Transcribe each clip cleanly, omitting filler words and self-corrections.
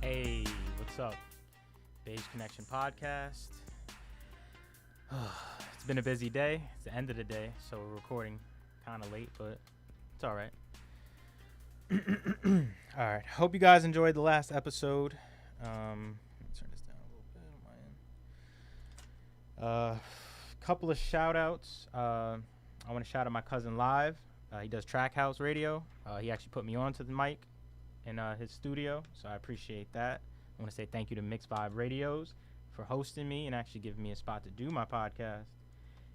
Hey, what's up? Beige Connection podcast. It's been a busy day. It's the end of the day, so we're recording kind of late, but it's all right. All right. Hope you guys enjoyed the last episode. Let me turn this down a little bit on my end. Couple of shout outs. I want to shout out my cousin Live. He does Track House Radio. He actually put me onto the mic in his studio, so I appreciate that. I want to say thank you to Mix Vibe Radios for hosting me and actually giving me a spot to do my podcast.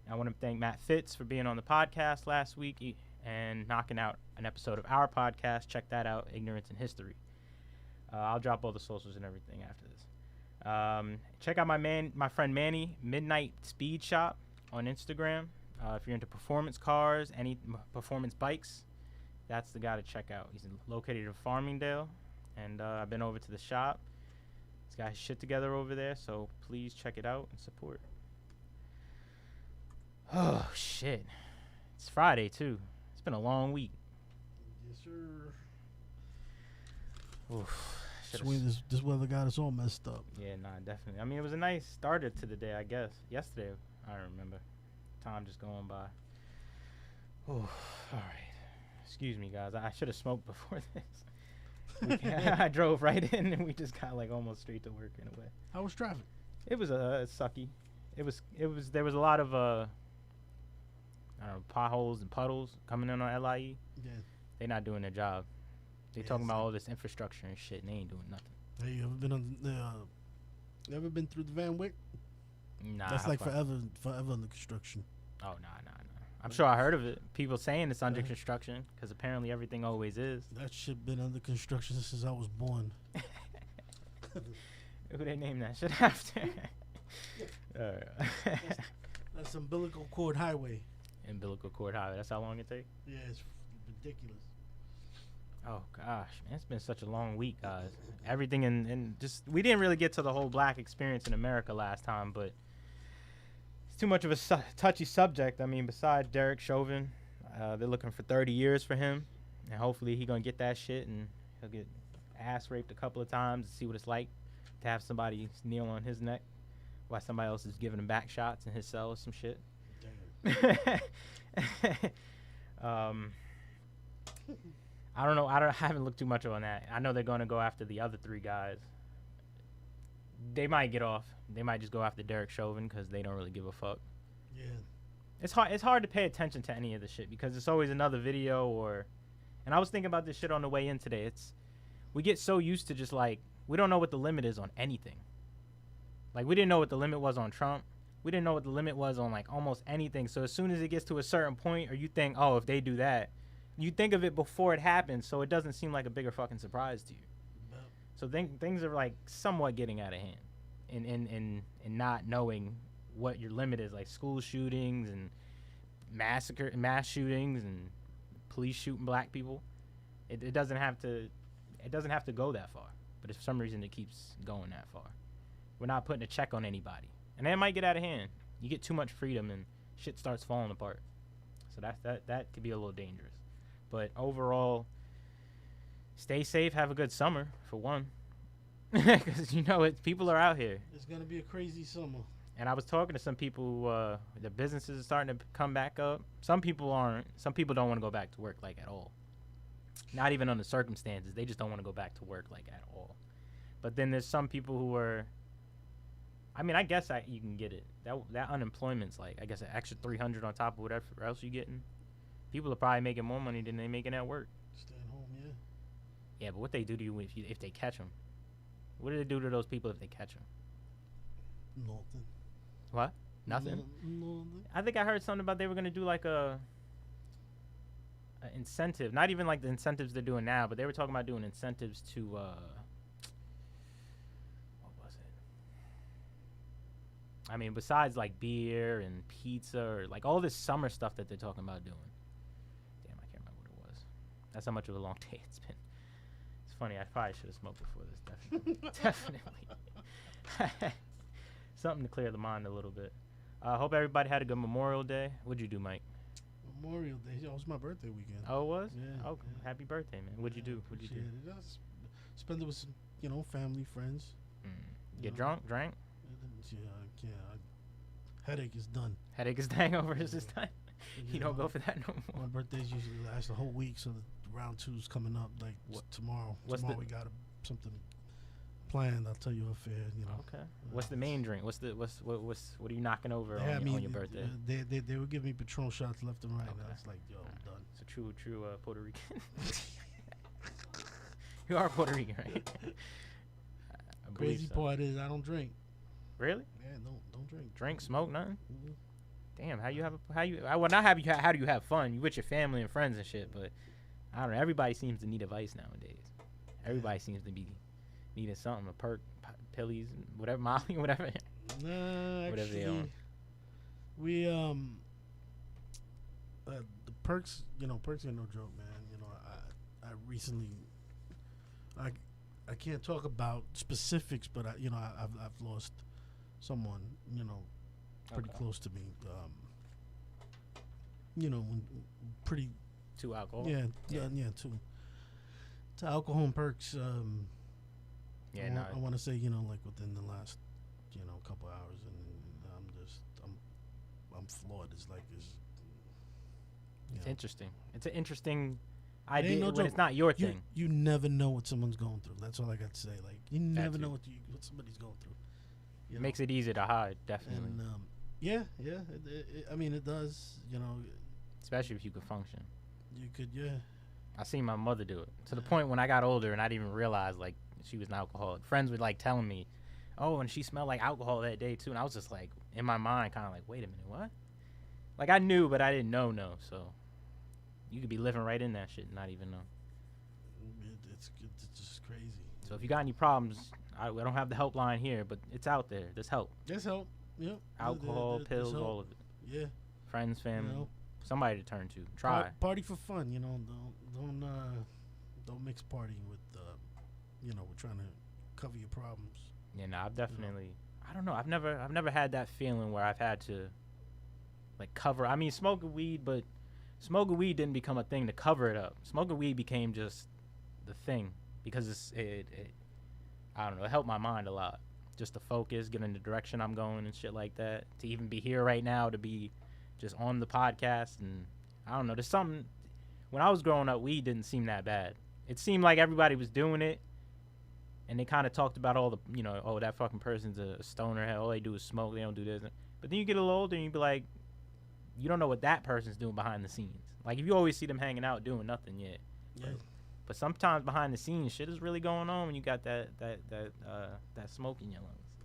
And I want to thank Matt Fitz for being on the podcast last week and knocking out an episode of our podcast. Check that out, Ignorance and History. I'll drop all the socials and everything after this. Check out my friend Manny, Midnight Speed Shop on Instagram. If you're into performance cars, any performance bikes, that's the guy to check out. He's located in Farmingdale, and I've been over to the shop. He's got his shit together over there, so please check it out and support. Oh, shit. It's Friday, too. It's been a long week. Yes, sir. Oof. This weather got us all messed up. Yeah, nah, definitely. I mean, it was a nice starter to the day, I guess. Yesterday, I remember. Time just going by. Oh, all right. Excuse me, guys. I should have smoked before this. I drove right in, and we just got like almost straight to work in a way. How was traffic? It was sucky. There was a lot of I don't know, potholes and puddles coming in on LIE. Yeah. They not doing their job. They talking about all this infrastructure and shit, and they ain't doing nothing. Hey, you ever been on you ever been through the Van Wyck? Nah. That's like forever under construction. Oh, nah. I'm sure I heard of it. People saying it's under construction because apparently everything always is. That shit been under construction since I was born. Who they named that shit after? That's umbilical cord highway. Umbilical cord highway. That's how long it take? Yeah, it's ridiculous. Oh gosh, man, it's been such a long week, guys. Everything and just we didn't really get to the whole black experience in America last time, but it's too much of a touchy subject. I mean, besides Derek Chauvin, they're looking for 30 years for him, and hopefully he gonna get that shit and he'll get ass raped a couple of times to see what it's like to have somebody kneel on his neck while somebody else is giving him back shots in his cell or some shit. I don't know. I haven't looked too much on that. I know they're going to go after the other three guys. They might get off. They might just go after Derek Chauvin because they don't really give a fuck. Yeah. It's hard to pay attention to any of the shit because it's always another video or... And I was thinking about this shit on the way in today. We get so used to just like... We don't know what the limit is on anything. Like, we didn't know what the limit was on Trump. We didn't know what the limit was on, like, almost anything. So as soon as it gets to a certain point or you think, oh, if they do that... You think of it before it happens, so it doesn't seem like a bigger fucking surprise to you. No. So things are like somewhat getting out of hand, in not knowing what your limit is, like school shootings and mass shootings and police shooting black people. It doesn't have to go that far, but for some reason it keeps going that far. We're not putting a check on anybody, and that might get out of hand. You get too much freedom and shit starts falling apart. So that could be a little dangerous. But overall, stay safe. Have a good summer, for one. Because, people are out here. It's going to be a crazy summer. And I was talking to some people who, their businesses are starting to come back up. Some people aren't. Some people don't want to go back to work, like, at all. Not even under circumstances. They just don't want to go back to work, like, at all. But then there's some people who are... I mean, I guess you can get it. That unemployment's, like, I guess an extra $300 on top of whatever else you're getting. People are probably making more money than they making at work. Staying home, yeah. Yeah, but what they do to you if they catch them? What do they do to those people if they catch them? Nothing. What? Nothing? Nothing. I think I heard something about they were going to do like a incentive. Not even like the incentives they're doing now, but they were talking about doing incentives to, what was it? I mean, besides like beer and pizza or like all this summer stuff that they're talking about doing. That's how much of a long day it's been. It's funny. I probably should have smoked before this. Definitely. Something to clear the mind a little bit. I hope everybody had a good Memorial Day. What'd you do, Mike? Memorial Day. It was my birthday weekend. Oh, it was? Yeah. Oh, yeah. Happy birthday, man. What'd you do? Spend it with family, friends. Get drunk, drank. Yeah. Headache is done. Headache is hangover is this time. You don't go for that no more. My birthday's usually lasts the whole week, so the round 2's coming up like tomorrow. Tomorrow we got something planned. I'll tell you off air. Okay. What's the main drink? What are you knocking over on your birthday? They would give me Patron shots left and right. Okay. And I was like, yo, I'm done. It's a true Puerto Rican. You are Puerto Rican, right? Crazy part is I don't drink. Really? Yeah, don't drink. Drink, smoke, nothing. Mm-hmm. Damn, how do you have fun? You with your family and friends and shit, but I don't know. Everybody seems to need a vice nowadays. Everybody seems to be needing something, a perk, pillies, whatever, Molly, whatever. Nah, whatever actually, they own. We the perks, perks are no joke, man. I recently, I can't talk about specifics, but I've lost someone, pretty close to me. Pretty to alcohol. Yeah, to alcohol and perks. I want to say like within the last couple hours, and I'm floored. It's interesting. It's an interesting idea no when joke. It's not your thing. You never know what someone's going through. That's all I got to say. Like you never know what somebody's going through. It makes it easier to hide, definitely. And I mean, it does. Especially if you could function. You could, yeah. I seen my mother do it to the point when I got older and I didn't even realize like she was an alcoholic. Friends would like telling me, "Oh, and she smelled like alcohol that day too," and I was just like in my mind, kind of like, "Wait a minute, what?" Like I knew, but I didn't know. So you could be living right in that shit and not even know. It's just crazy. So if you got any problems, I don't have the helpline here, but it's out there. There's help. There's help. Yep. Alcohol, pills, all of it. Yeah. Friends, family, somebody to turn to. Try. Party for fun, Don't mix partying with, with trying to cover your problems. Yeah, no, I've definitely. I don't know. I've never had that feeling where I've had to, like, cover. I mean, smoking weed, but smoking weed didn't become a thing to cover it up. Smoking weed became just the thing because I don't know. It helped my mind a lot. Just to focus, get in the direction I'm going and shit like that. To even be here right now, to be just on the podcast, and I don't know. There's something. When I was growing up, weed didn't seem that bad. It seemed like everybody was doing it, and they kind of talked about all the, oh, that fucking person's a stoner. All they do is smoke. They don't do this. But then you get a little older, and you be like, you don't know what that person's doing behind the scenes. Like, if you always see them hanging out doing nothing yet. Yeah. But sometimes behind the scenes, shit is really going on when you got that smoke in your lungs.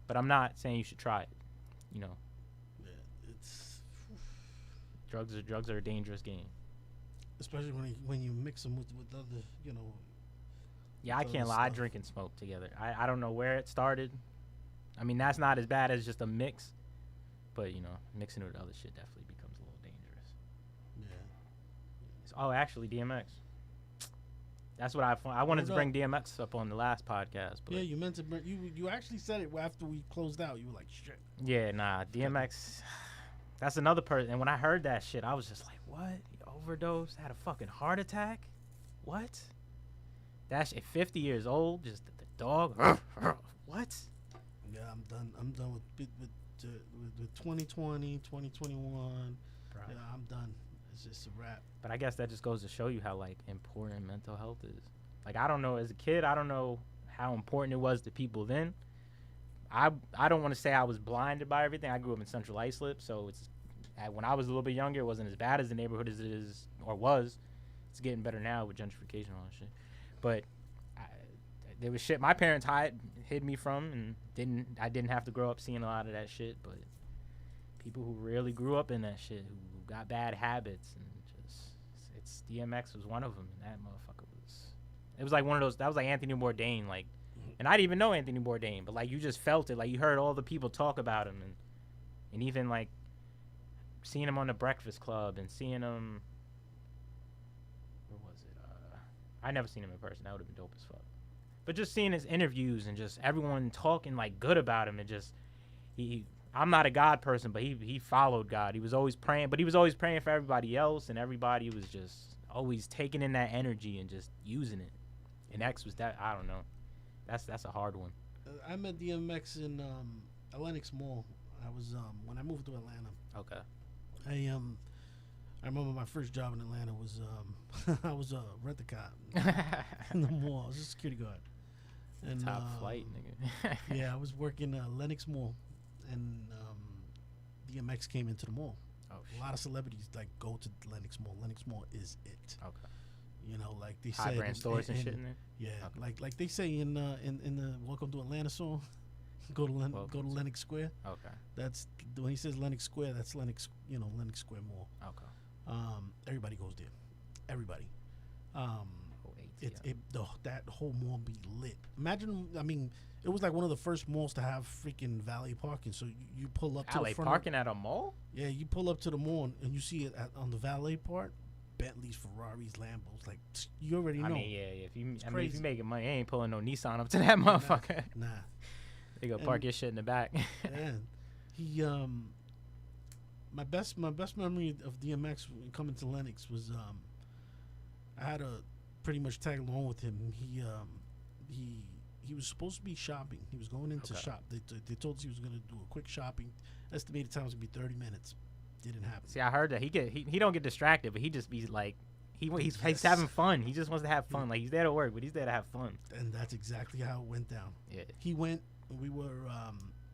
But I'm not saying you should try it. Yeah, it's drugs are a dangerous game. Especially when you mix them with other, Yeah, I can't lie. I drink and smoke together. I don't know where it started. I mean, that's not as bad as just a mix. But, mixing it with other shit definitely becomes a little dangerous. Yeah. Oh, actually, DMX. That's what I wanted to bring DMX up on the last podcast. But yeah, you meant to bring... You actually said it after we closed out. You were like, shit. Yeah, nah, DMX... That's another person. And when I heard that shit, I was just like, what? He overdosed? Had a fucking heart attack? What? That shit, 50 years old, just the dog. What? Yeah, I'm done with 2020, 2021. Right. Yeah, I'm done. It's just a wrap. But I guess that just goes to show you how, like, important mental health is. Like, I don't know, as a kid, I don't know how important it was to people then. I don't want to say I was blinded by everything. I grew up in Central Islip, so when I was a little bit younger, it wasn't as bad as the neighborhood as it is, or was. It's getting better now with gentrification and all that shit. But there was shit my parents hid me from, and I didn't have to grow up seeing a lot of that shit. But people who really grew up in that shit, who got bad habits, and just DMX was one of them. And that motherfucker it was like one of those. That was like Anthony Bourdain, like. And I didn't even know Anthony Bourdain, but, like, you just felt it. Like, you heard all the people talk about him. And even, like, seeing him on The Breakfast Club and seeing him... Where was it? I never seen him in person. That would have been dope as fuck. But just seeing his interviews and just everyone talking, like, good about him and just... I'm not a God person, but he followed God. He was always praying. But he was always praying for everybody else, and everybody was just always taking in that energy and just using it. And X was that, I don't know. That's a hard one. I met DMX in Lenox Mall. I was when I moved to Atlanta. Okay. I remember my first job in Atlanta was I was a rent-a-cop in the mall. I was a security guard. And Top flight, nigga. yeah, I was working Lenox Mall, and DMX came into the mall. Oh, a lot of celebrities like go to Lenox Mall. Lenox Mall is it. Okay. You know, like they High say brand stores and shit in there. Yeah, Okay. like they say in the Welcome to Atlanta song, go to Lenox Square. Okay. That's when he says Lenox Square. That's Lenox Square Mall. Okay. Everybody goes there. Everybody. ATL. That whole mall be lit. Imagine, I mean, it was like one of the first malls to have freaking valet parking. So you pull up to valet the front. Parking at a mall? Yeah, you pull up to the mall and you see it on the valet part. Bentleys, Ferraris, Lambos. Like you already know. I mean, yeah. If you crazy. making money, you ain't pulling no Nissan up to that motherfucker. Nah. They go park your shit in the back. And he my best memory of DMX coming to Lenox was I had to pretty much tag along with him. He was supposed to be shopping. He was going into shop. They told us he was going to do a quick shopping. Estimated time was going to be 30 minutes. Didn't happen. See, I heard that he don't get distracted, but he just be like he's having fun. He just wants to have fun. Like he's there to work, but he's there to have fun. And that's exactly how it went down. Yeah. He went. We were.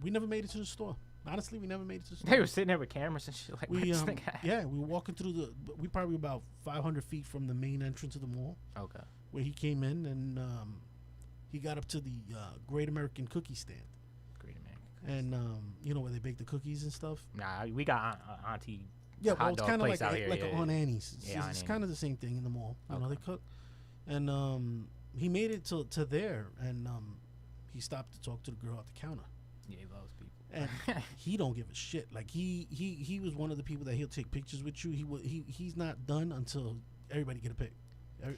We never made it to the store. Honestly, we never made it to the store. They were sitting there with cameras and shit. Like, we we were walking through we probably about 500 feet from the main entrance of the mall. Okay. Where he came in and he got up to the Great American Cookie stand. Great American. And you know where they bake the cookies and stuff. Nah, we got Auntie. Yeah, well, hot it's dog kind of place like out here, like yeah, on Annie's. It's Aunt kind of the same thing in the mall. You know, they Okay. cook. And he made it to there, and he stopped to talk to the girl at the counter. Yeah, he loves people. And he don't give a shit. Like he was one of the people that he'll take pictures with you. He's not done until everybody get a pic.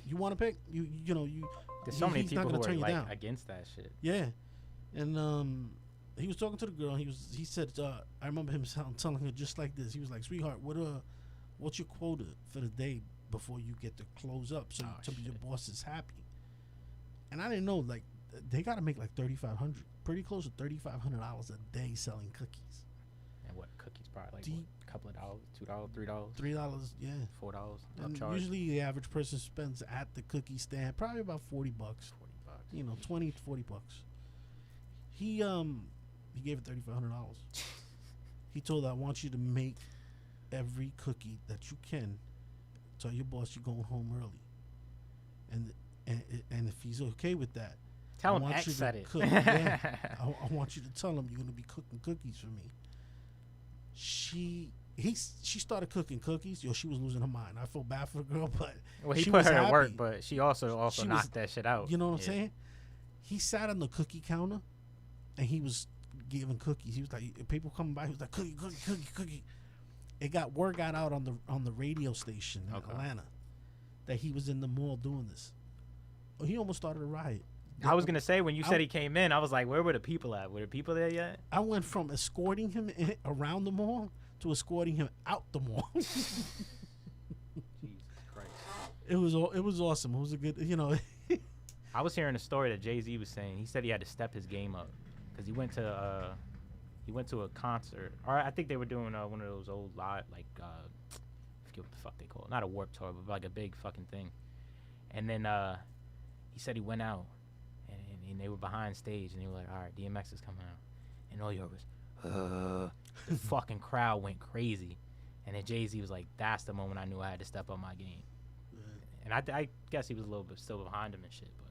You want a pic? You know you. There's so many he's not people gonna who are turn you like down. against that shit. Yeah, and he was talking to the girl. He said I remember him telling her just like this. He was like, "Sweetheart, what's your quota for the day before you get to close up so your boss is happy?" And I didn't know, like, they got to make like $3,500, pretty close to $3,500 a day selling cookies. And what cookies? Probably like a couple of dollars, $2, $3, $3, yeah, $4. And Upcharge. usually the average person spends at the cookie stand probably about $40. $40. You know, $20 to $40. He gave it $3,500. He told her, "I want you to make every cookie that you can. Tell your boss you're going home early, and if he's okay with that, Tell I him want X you to said it. cook. Yeah, I want you to tell him you're gonna be cooking cookies for me." She started cooking cookies. Yo, she was losing her mind. I feel bad for the girl, but Well, he she put was her to work, happy. but she also She knocked was- that shit out. You know what I'm Yeah. saying? He sat on the cookie counter, and he was giving cookies. He was like, people coming by, he was like, cookie. Word got out on the radio station in Atlanta that he was in the mall doing this. Oh, he almost started a riot. I was gonna say when you said he came in, I was like, where were the people at? Were the people there yet? I went from escorting him around the mall to escorting him out the mall. Jesus Christ. It was awesome. It was a good, you know. I was hearing a story that Jay-Z was saying. He said he had to step his game up because he went to a concert, or I think they were doing one of those old live, like I forget what the fuck they call it, not a Warped Tour, but like a big fucking thing. And then he said he went out, and they were behind stage, and they were like, "All right, DMX is coming out," and all you heard was, the fucking crowd went crazy, and then Jay-Z was like, "That's the moment I knew I had to step up my game." And I guess he was a little bit still behind him and shit, but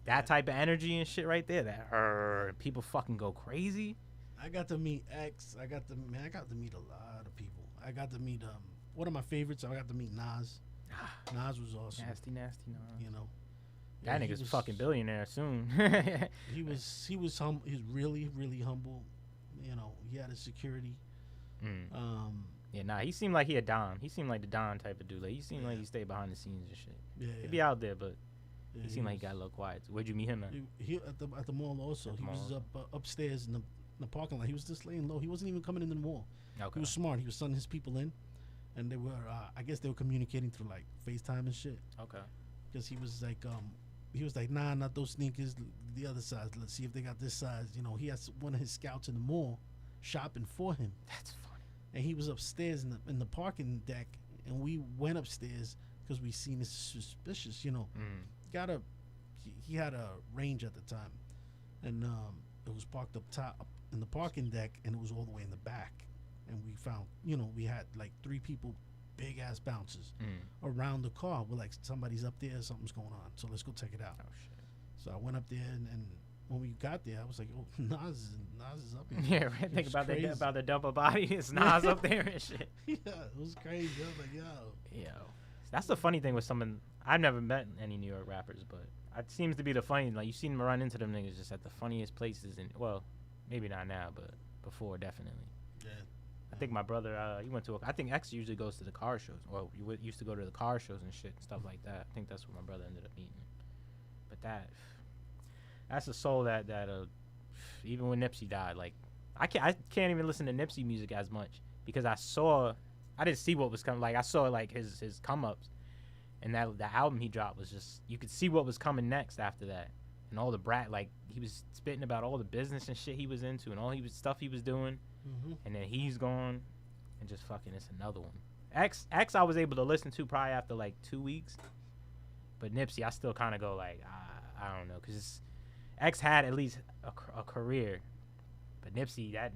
that type of energy and shit right there, that people fucking go crazy. I got to meet X. I got to meet a lot of people. I got to meet one of my favorites. I got to meet Nas. Nas was awesome. Nasty Nas. You know, That nigga's a fucking billionaire soon. He was humble. He's really, really humble. You know, he had his security. Yeah, nah, he seemed like he a Don. He seemed like the Don type of dude. Like he seemed like he stayed behind the scenes and shit. Yeah, He'd be out there, but he seemed like he was- got a little quiet. Where'd you meet him at? He at the mall also. At the He was mall. upstairs in the parking lot. He was just laying low. He wasn't even coming into the mall. Okay. He was smart. He was sending his people in, and they were I guess they were communicating through like FaceTime and shit. Okay. Because he was like he was like, nah, not those sneakers. The other size. Let's see if they got this size. You know, he has one of his scouts in the mall shopping for him. That's funny. And he was upstairs in the parking deck, and we went upstairs because we seen this suspicious. You know, he had a Range at the time, and it was parked up top in the parking deck, and it was all the way in the back. And we found, you know, we had like 3 people, big ass bouncers around the car. We're like, somebody's up there, something's going on, so let's go check it out. Oh shit. So I went up there, and when we got there, I was like, oh, Nas is up here. Yeah, right. Think about the double body. It's Nas up there and shit. Yeah, it was crazy. I was like, yo. That's the funny thing with someone. I've never met any New York rappers, but it seems to be the funny. Like, you seen them run into them niggas just at the funniest places, and well, maybe not now, but before definitely. Yeah. I think my brother, he went to. I think X usually goes to the car shows. Well, you used to go to the car shows and shit and stuff like that. I think that's where my brother ended up meeting him. But that's a soul that even when Nipsey died, like I can't even listen to Nipsey music as much because I didn't see what was coming. Like, I saw like his come ups, and that the album he dropped was just, you could see what was coming next after that, and all the like he was spitting about all the business and shit he was into and all stuff he was doing. And then he's gone, and just fucking, it's another one. X I was able to listen to probably after like 2 weeks, but Nipsey I still kind of go like I don't know, because X had at least a career, but Nipsey, that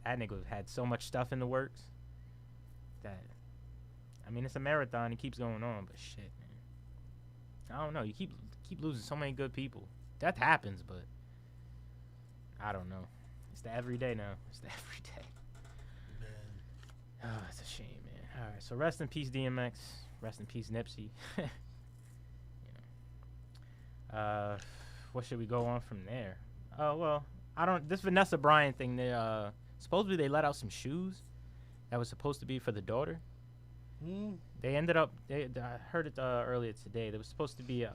nigga had so much stuff in the works that, I mean, it's a marathon. It keeps going on, but shit, man, I don't know. You keep losing so many good people. Death happens, but I don't know. It's the everyday now. It's the everyday. Man. Oh, it's a shame, man. All right, so rest in peace, DMX. Rest in peace, Nipsey. What should we go on from there? Oh, well, this Vanessa Bryant thing, supposedly they let out some shoes that was supposed to be for the daughter. They ended up, I heard it earlier today. They were supposed to be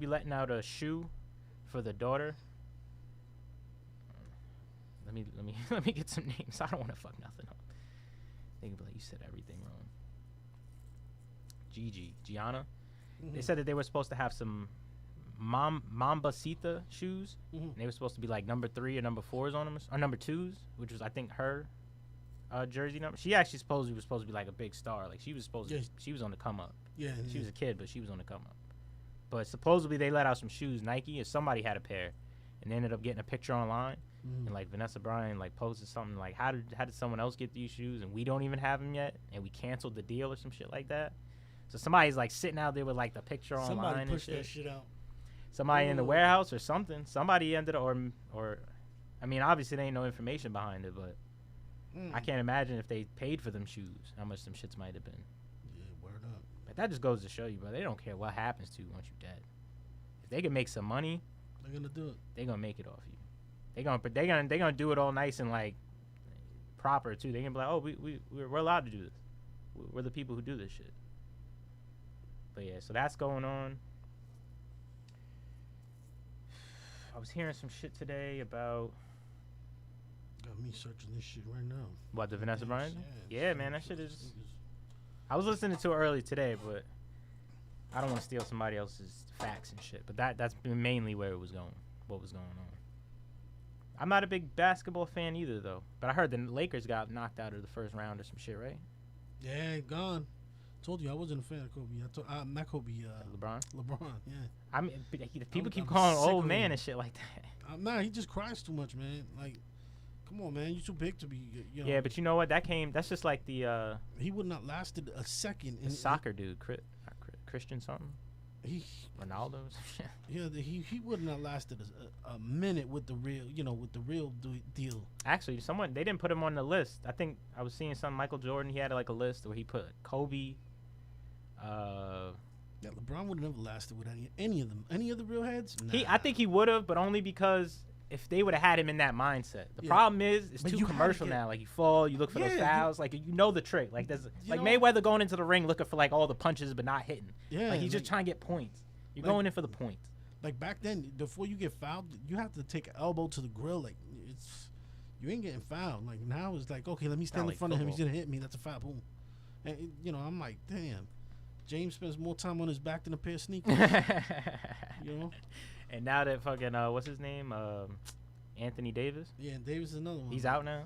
letting out a shoe for the daughter. Let me get some names. I don't want to fuck nothing up. They can be like, you said everything wrong. Gianna. They said that they were supposed to have some Mambasita shoes. And they were supposed to be like number 3 or number 4s on them, or number 2s, which was, I think, her jersey number. She actually was supposed to be like a big star. Like, she was supposed to, she was on the come up. Yeah. She was a kid, but she was on the come up. But supposedly they let out some shoes. Nike, or somebody had a pair, and they ended up getting a picture online. And like Vanessa Bryant like posted something like, how did someone else get these shoes and we don't even have them yet, and we canceled the deal or some shit like that. So somebody's like sitting out there with like the picture online. Somebody pushed and that shit out. Somebody in the warehouse or something. Somebody ended up, or I mean, obviously there ain't no information behind it, but I can't imagine if they paid for them shoes, how much them shits might have been. Yeah, word up. But that just goes to show you, bro, they don't care what happens to you once you're dead. If they can make some money, they're gonna do it. They're gonna make it off you. They're gonna do it all nice and like proper too. They're gonna be like, oh, we're allowed to do this. We're the people who do this shit. But yeah, so that's going on. I was hearing some shit today about. Got me searching this shit right now. What, the Vanessa Bryant? Yeah, man, that shit is. I was listening to it early today, but I don't want to steal somebody else's facts and shit. But that's mainly where it was going. What was going on. I'm not a big basketball fan either, though. But I heard the Lakers got knocked out of the first round or some shit, right? Yeah, gone. Told you I wasn't a fan of Kobe. Not Kobe. LeBron. Yeah. I mean, people keep calling him old man and shit like that. Nah, he just cries too much, man. Like, come on, man. You're too big to be. You know. Yeah, but you know what? That's just like the. He would not lasted a second. The soccer dude, Christian something. Ronaldo. Yeah, he would not lasted a minute with the real, deal. Actually, they didn't put him on the list. I think I was seeing some Michael Jordan. He had like a list where he put Kobe. Yeah, LeBron would have never lasted with any of them. Any of the real heads? Nah. I think he would have, but only because if they would have had him in that mindset. The problem is it's too commercial now. Like, you fall, you look for those fouls. Like, you know the trick. Like, there's like Mayweather going into the ring looking for like all the punches but not hitting. Yeah, like he's just trying to get points. You're going in for the points. Like back then, before you get fouled, you have to take an elbow to the grill. Like, you ain't getting fouled. Like, now it's like, okay, let me stand in front of him. He's gonna hit me. That's a foul. Boom. And I'm like, damn. James spends more time on his back than a pair of sneakers. You know. And now that fucking what's his name, Anthony Davis. Yeah, and Davis is another one. He's out now.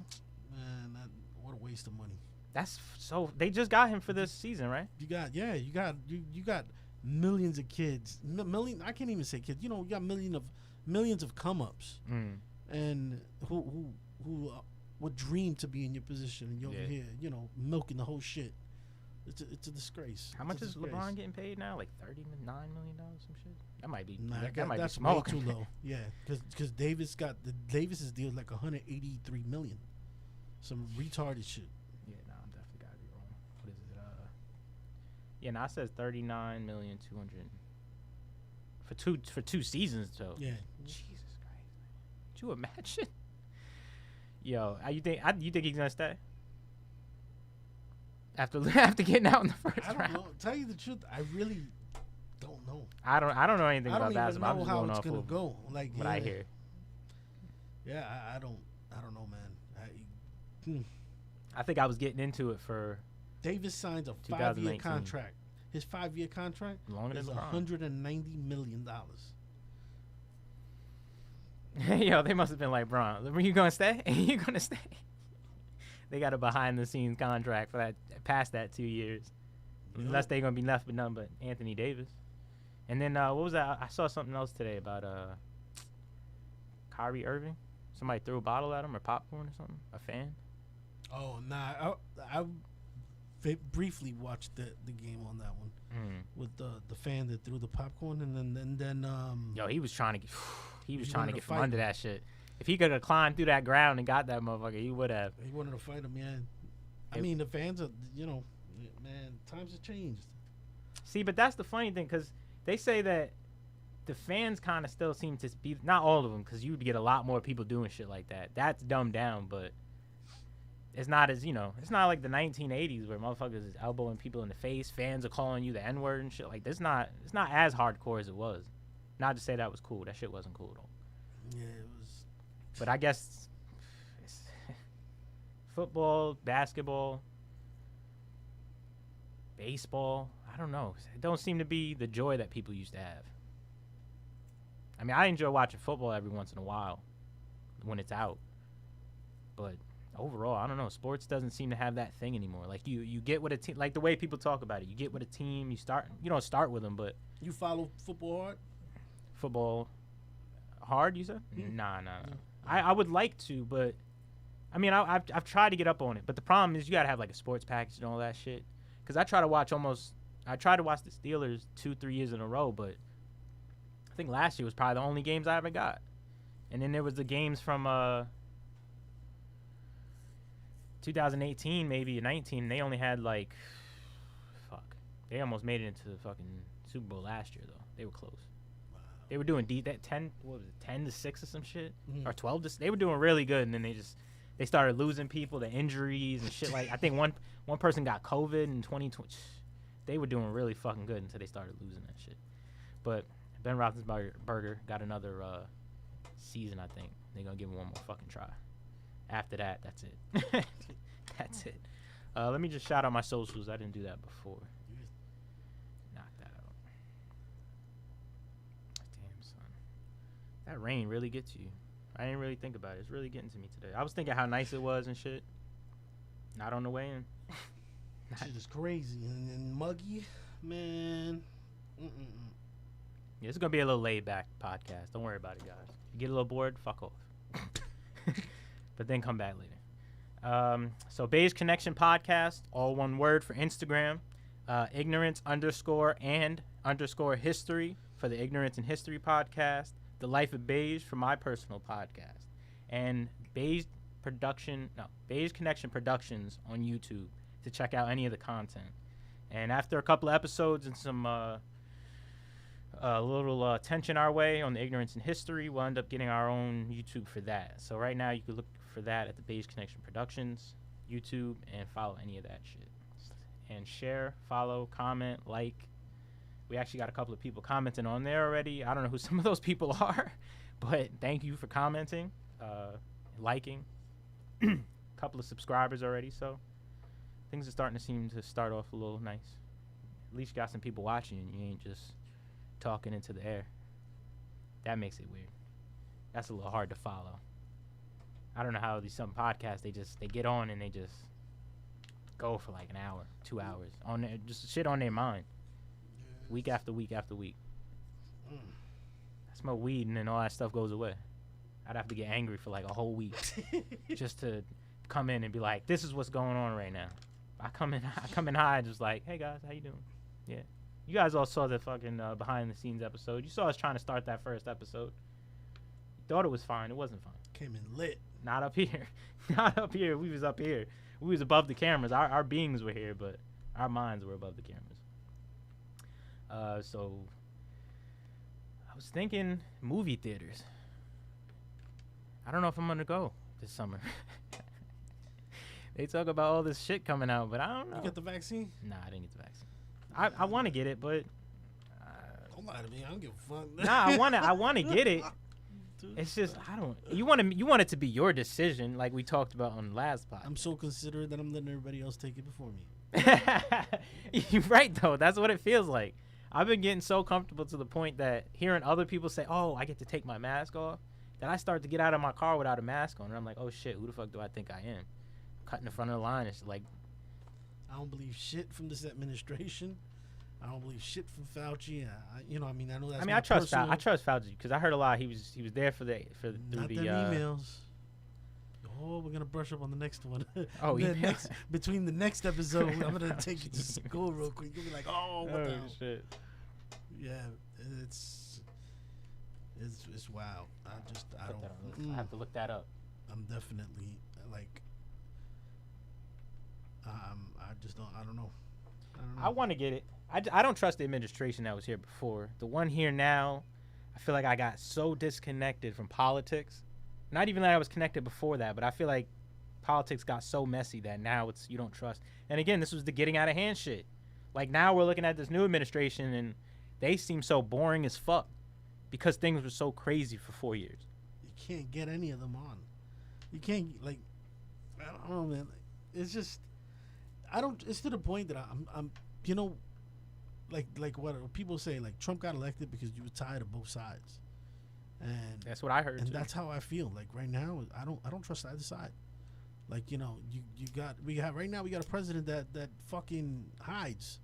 Man, what a waste of money. So they just got him for this season, right? You got millions of kids. I can't even say kids. You know, you got millions of come ups, and who would dream to be in your position, and you're over here, you know, milking the whole shit. It's a disgrace. How much is LeBron getting paid now? Like $39 million, some shit. That might be. Nah, that might that's be small. way too low. Yeah, because Davis's deal is like 183 million. Some retarded shit. Yeah, no, I'm definitely gotta be wrong. What is it? Yeah, now it says 39,200,000 for two seasons though. Yeah. Jesus Christ, could you imagine? Yo, you think he's gonna stay? After getting out in the first round. I don't know. Tell you the truth, I really don't know. I don't know anything about basketball. I don't even know how it's gonna go. Like what I hear. Yeah, I don't know, man. I think I was getting into it for Davis signs a 5-year contract. His 5-year contract is $190 million. Yo, they must have been like, Bron, are you gonna stay? Are you gonna stay? They got a behind the scenes contract for that past that 2 years. Unless they're gonna be left with none but Anthony Davis. And then what was that? I saw something else today about Kyrie Irving. Somebody threw a bottle at him or popcorn or something. A fan. Oh nah, I briefly watched the game on that one with the fan that threw the popcorn, and then yo, he was trying to get from under that shit. If he could have climbed through that ground and got that motherfucker, he would have. He wanted to fight him, yeah. I mean, the fans are, you know, man, times have changed. See, but that's the funny thing, because they say that the fans kind of still seem to be, not all of them, because you would get a lot more people doing shit like that. That's dumbed down, but it's not as, you know, it's not like the 1980s where motherfuckers is elbowing people in the face, fans are calling you the N-word and shit. Like, it's not as hardcore as it was. Not to say that was cool. That shit wasn't cool, though. Yeah, it was. But I guess it's football, basketball, baseball, I don't know. It don't seem to be the joy that people used to have. I mean, I enjoy watching football every once in a while when it's out. But overall, I don't know. Sports doesn't seem to have that thing anymore. Like, you get with a team, like the way people talk about it. You get with a team, you don't start with them, but. You follow football hard? Football hard, you said? Mm-hmm. Nah. I would like to, but I mean, I've tried to get up on it, but the problem is you gotta have like a sports package and all that shit. Cause I tried to watch the Steelers 2-3 years in a row, but I think last year was probably the only games I ever got. And then there was the games from 2018 maybe or 19. They only had like, they almost made it into the fucking Super Bowl last year though. They were close. They were doing 10 to 6 or some shit, or 12 to. They were doing really good, and then they started losing people to injuries and shit. Like I think one person got COVID in 2020. They were doing really fucking good until they started losing that shit. But Ben Roethlisberger got another season. I think they're gonna give him one more fucking try. After that, that's it. That's it. Let me just shout out my socials. I didn't do that before. That rain really gets you. I didn't really think about it. It's really getting to me today. I was thinking how nice it was and shit. Not on the way in. Shit is crazy and muggy, man. Yeah, it's gonna be a little laid back podcast. Don't worry about it, guys. If you get a little bored, fuck off. But then come back later. So Beige Connection podcast, all one word for Instagram. Ignorance_and_history for the Ignorance and History podcast. The Life of Beige for my personal podcast, and Beige Connection Productions on YouTube to check out any of the content. And after a couple of episodes and some little attention our way on the Ignorance and History, we'll end up getting our own YouTube for that. So right now you can look for that at the Beige Connection Productions YouTube and follow any of that shit. And share, follow, comment, like. We actually got a couple of people commenting on there already. I don't know who some of those people are, but thank you for commenting, liking. A couple of subscribers already, so things are starting to seem to start off a little nice. At least you got some people watching and you ain't just talking into the air. That makes it weird. That's a little hard to follow. I don't know how some podcasts they get on and they just go for like an hour, 2 hours on their, just shit on their mind, week after week after week. I smoke weed and then all that stuff goes away. I'd have to get angry for like a whole week just to come in and be like, this is what's going on right now. I come in high, just like, hey guys, how you doing? Yeah, you guys all saw the fucking behind the scenes episode. You saw us trying to start that first episode. You thought it was fine. It wasn't fine. Came in lit. Not up here. Not up here. We was up here. We was above the cameras. Our beings were here, but our minds were above the cameras. So I was thinking movie theaters. I don't know if I'm gonna go this summer. They talk about all this shit coming out, but I don't know. You get the vaccine? Nah, I didn't get the vaccine. I want to get it, but don't lie to me. I don't give a fuck. Nah, I want to get it. It's just I don't. You want it to be your decision, like we talked about on the last podcast. I'm so considerate that I'm letting everybody else take it before me. You're right though. That's what it feels like. I've been getting so comfortable to the point that hearing other people say, "Oh, I get to take my mask off," that I start to get out of my car without a mask on, and I'm like, "Oh shit, who the fuck do I think I am?" Cutting in front of the line. It's like, I don't believe shit from this administration. I don't believe shit from Fauci. I know that's. I trust Fauci because I heard a lot. He was there for the not the emails. Oh, we're gonna brush up on the next one. Oh, between the next episode, I'm gonna take you to school real quick. You'll be like, oh, what the hell? Shit. Yeah, it's wild. I have to look that up. I'm definitely like, I don't know. I want to get it. I don't trust the administration that was here before. The one here now, I feel like I got so disconnected from politics. Not even that I was connected before that, but I feel like politics got so messy that now you don't trust. And again, this was the getting out of hand shit. Like now we're looking at this new administration and they seem so boring as fuck because things were so crazy for 4 years. You can't get any of them on. You can't, like, I don't know, man. It's just, it's to the point that I'm like what people say, like Trump got elected because you were tired of both sides. And that's what I heard. And too. That's how I feel. Like right now, I don't trust either side. Like, we got a president that fucking hides.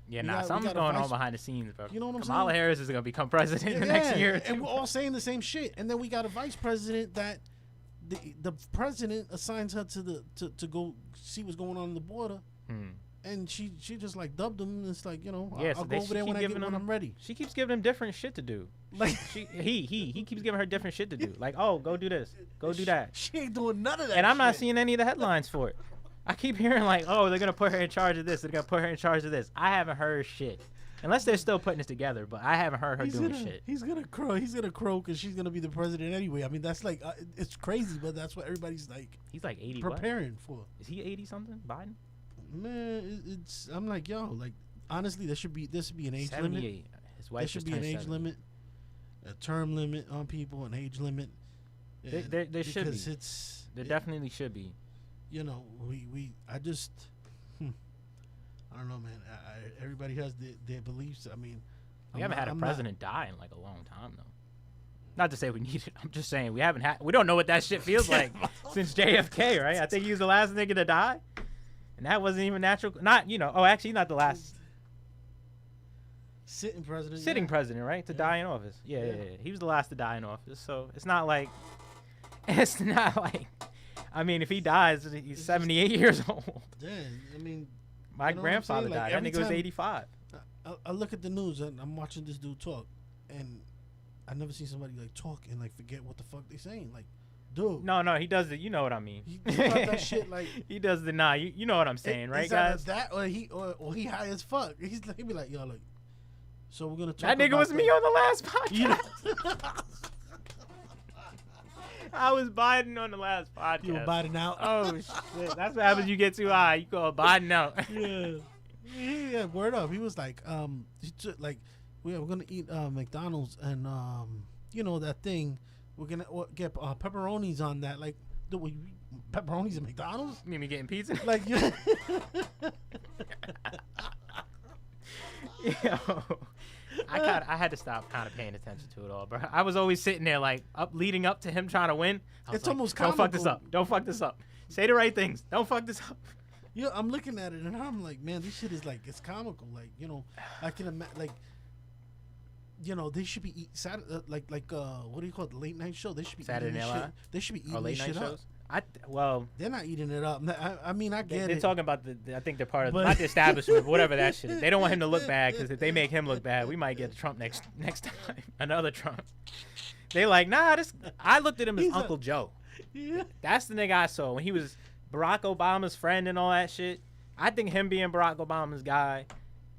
Yeah, something's going on behind the scenes, bro. You know what I'm saying? Kamala Harris is gonna become president in the next year. And we're all saying the same shit. And then we got a vice president that the president assigns her to go see what's going on the border. And she just like dubbed him. And it's like, I'll go over there when I'm ready. She keeps giving him different shit to do. Like he keeps giving her different shit to do. Like, oh, go do this, go do that. She ain't doing none of that. And I'm not seeing any of the headlines for it. I keep hearing like, oh, they're gonna put her in charge of this. They're gonna put her in charge of this. I haven't heard shit. Unless they're still putting this together, but I haven't heard her doing shit. He's gonna crow. He's gonna crow because she's gonna be the president anyway. I mean, that's like it's crazy, but that's what everybody's like. He's like 80. Preparing for. Is he 80 something? Biden? Man, I'm like, yo, like honestly, there should be an age 78. limit. His wife there should be an age limit, a term limit on people, an age limit. There should be. There definitely should be. I don't know, man. Everybody has their beliefs. I mean, we haven't had a president die in like a long time, though. Not to say we need it. I'm just saying we don't know what that shit feels like since JFK, right? I think he was the last nigga to die, and that wasn't even natural. Actually, not the last sitting president. President, right? To die in office. Yeah. He was the last to die in office, so it's not like. I mean, if he dies, he's 78 years old. Yeah, I mean. My grandfather died. That nigga was 85. I look at the news and I'm watching this dude talk, and I never seen somebody like talk and like forget what the fuck they saying. Like, dude. No, he does it. You know what I mean. He does that shit like. He does the nah. You know what I'm saying, right, guys? That or he high as fuck. He be like, yo, like. So we're gonna talk. That nigga was me on the last podcast. I was Biden on the last podcast. You were Biden out? Oh, shit. That's what happens when you get too high. You call Biden out. Yeah, word up. He was like, we're going to eat McDonald's and, that thing. We're going to get pepperonis on that. Like, pepperonis at McDonald's? You mean me getting pizza? Like, Yo, I had to stop kind of paying attention to it all, bro. I was always sitting there like leading up to him trying to win. I was It's like, almost don't fuck this comical. up. Don't fuck this up. Say the right things. Don't fuck this up. Yeah, I'm looking at it and I'm like, man, this shit is like, it's comical. Like, you know, I can imagine, like, you know, they should be what do you call it, the late night show? They should be Saturday eating this Night shit. Live? They should be eating Or late this night shit shows. up. They're not eating it up. I mean, I get They're it. talking about I think they're part of But- not the establishment, but whatever that shit is. They don't want him to look bad because if they make him look bad, we might get Trump next time. Another Trump. They like, nah, this. I looked at him as He's Uncle Joe. Yeah. That's the nigga I saw when he was Barack Obama's friend and all that shit. I think him being Barack Obama's guy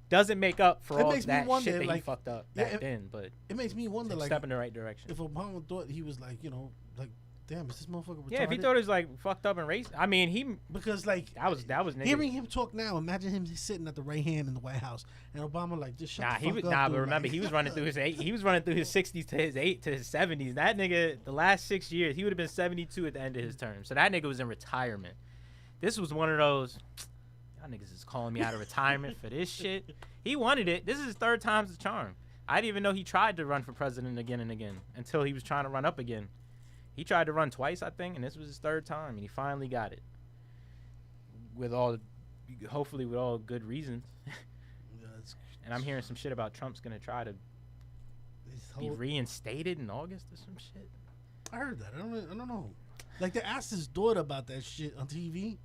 doesn't make up for It all makes me that wonder, shit that he like, fucked up yeah, back then. But It makes me wonder, it's a like, step in the right direction. if Obama thought he was like, you know, like, damn, is this motherfucker retarded? Yeah, if he thought it was like fucked up and racist, I mean, he Because, like, that was nigga. hearing him talk now, imagine him sitting at the right hand in the White House, and Obama like, just shut Nah, the he fuck was up, nah, dude. but remember Like- he was running through his 60s to his 70s. That nigga, the last 6 years, he would have been 72 at the end of his term. So that nigga was in retirement. This was one of those. Y'all niggas is calling me out of retirement for this shit. He wanted it. This is his third time's the charm. I didn't even know he tried to run for president again and again until he was trying to run up again. He tried to run twice, I think, and this was his third time, and he finally got it. Hopefully with all good reasons. Yeah, it's- And I'm hearing some shit about Trump's gonna try to it's be whole- reinstated in August or some shit. I heard that. I don't know. Like, they asked his daughter about that shit on TV.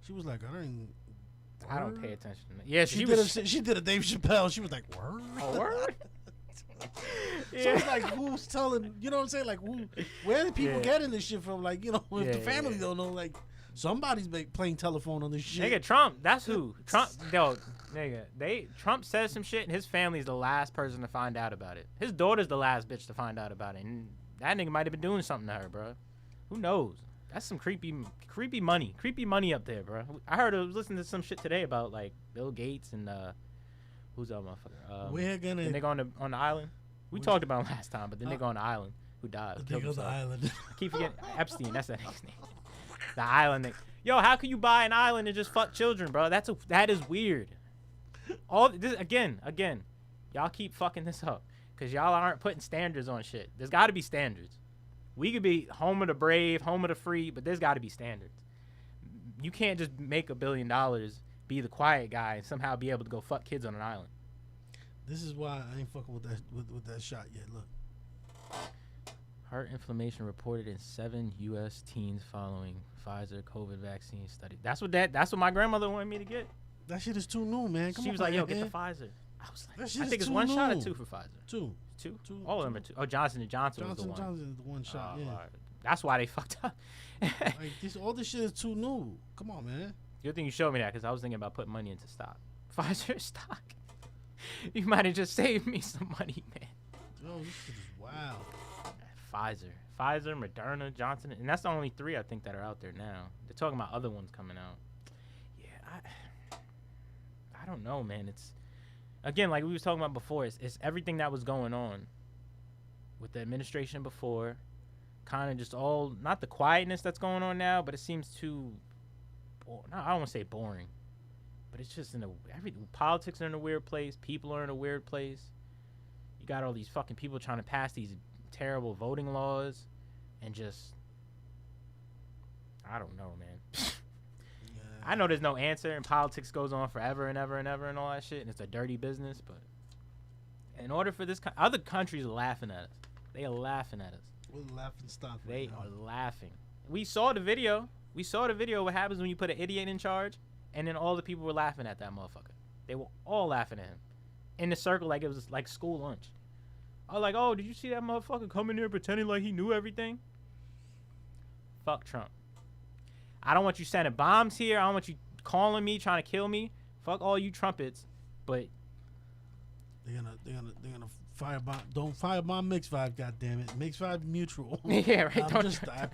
She was like, I don't pay attention. Yeah, She did a Dave Chappelle. She was like, word? Oh, word? So it's like, who's telling, you know what I'm saying? Like, where are people Yeah. getting this shit from? Like, you know, if Yeah, the family yeah. don't know, like, somebody's playing telephone on this shit. Nigga, Trump, that's who. Trump, Trump says some shit, and his family's the last person to find out about it. His daughter's the last bitch to find out about it, and that nigga might have been doing something to her, bro. Who knows? That's some creepy money up there, bro. I was listening to some shit today about like Bill Gates and who's that motherfucker? We're the gonna nigga on the island. We talked about him last time, but the nigga on the island who died. killed dig on the himself. island. I keep forgetting Epstein. That's that nigga's name. The island nigga. Yo, how can you buy an island and just fuck children, bro? That is weird. All this again. Y'all keep fucking this up because y'all aren't putting standards on shit. There's got to be standards. We could be home of the brave, home of the free, but there's got to be standards. You can't just make $1 billion, be the quiet guy, and somehow be able to go fuck kids on an island. This is why I ain't fucking with that shot yet. Look. Heart inflammation reported in 7 U.S. teens following Pfizer COVID vaccine study. That's what my grandmother wanted me to get. That shit is too new, man. Come She on, was like, "Yo, get man. the Pfizer." I was That like, shit "I is think it's too one shot or new. 2 for Pfizer." Two. Two. Two. All of them are 2. Oh, Johnson & Johnson was the one. Johnson is the one shot. Oh, Yeah. Lord. That's why they fucked up. Like all this shit is too new. Come on, man. Good thing you showed me that because I was thinking about putting money into stock. Pfizer stock. You might have just saved me some money, man. Yo, this shit is wild. Pfizer, Moderna, Johnson, and that's the only 3 I think that are out there now. They're talking about other ones coming out. Yeah, I don't know, man. It's again like we was talking about before. It's everything that was going on with the administration before, kind of just all not the quietness that's going on now, but it seems too. I don't want to say boring, but it's just politics are in a weird place. People are in a weird place. You got all these fucking people trying to pass these terrible voting laws, and just I don't know, man. Yeah. I know there's no answer, and politics goes on forever and ever and ever and all that shit, and it's a dirty business. But in order for this, other countries are laughing at us. They are laughing at us. We're laughing stock. They Right now. are laughing. We saw the video. What happens when you put an idiot in charge, and then all the people were laughing at that motherfucker. They were all laughing at him in the circle like it was like school lunch. I was like, oh, did you see that motherfucker come in here pretending like he knew everything? Fuck Trump. I don't want you sending bombs here. I don't want you calling me, trying to kill me. Fuck all you trumpets. But They're gonna firebomb. Don't firebomb Mix 5, goddammit. Mix 5 mutual. yeah, right. I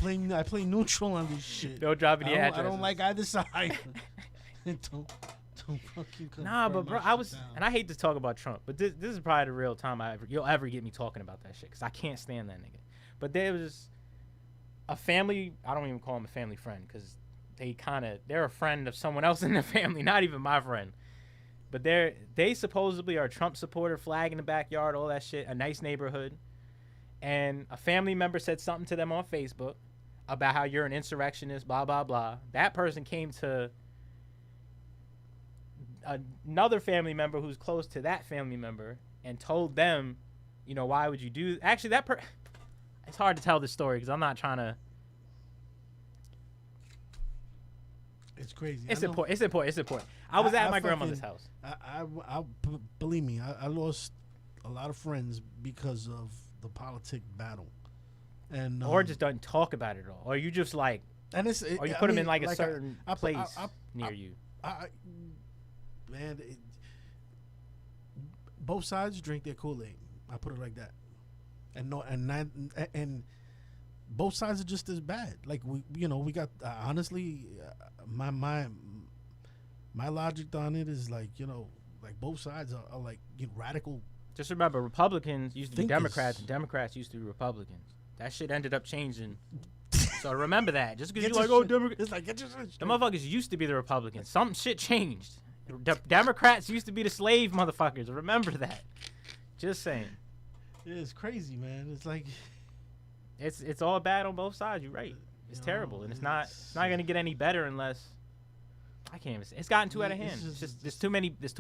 play neutral on this shit. Don't drop any I addresses. don't like either side. don't fucking come. Nah, but bro, and I hate to talk about Trump, but this is probably the real time you'll ever get me talking about that shit, because I can't stand that nigga. But there was a family, I don't even call him a family friend, because they're a friend of someone else in the family, not even my friend. But they supposedly are a Trump supporter, flag in the backyard, all that shit, a nice neighborhood. And a family member said something to them on Facebook about how you're an insurrectionist, blah, blah, blah. That person came to another family member who's close to that family member and told them, you know, why would you do... Actually, it's hard to tell this story because I'm not trying to... It's crazy. It's important. I was at my grandmother's house. Believe me, I lost a lot of friends because of the politic battle. And or just don't talk about it at all. Or you just like... or you put them in like a certain place near you. Man, both sides drink their Kool-Aid. I put it like that. And both sides are just as bad. Like we got honestly, my logic on it is like like both sides are like radical. Just remember, Republicans used to be thinkers. Democrats, and Democrats used to be Republicans. That shit ended up changing. So remember that. Just because you're like, oh, Democrats, it's like get your shit the motherfuckers used to be the Republicans. Some shit changed. Democrats used to be the slave motherfuckers. Remember that. Just saying. Yeah, it's crazy, man. It's like it's all bad on both sides. You're right. It's terrible, and it's not gonna get any better unless I can't even say. It's gotten too out of hand. It's just there's too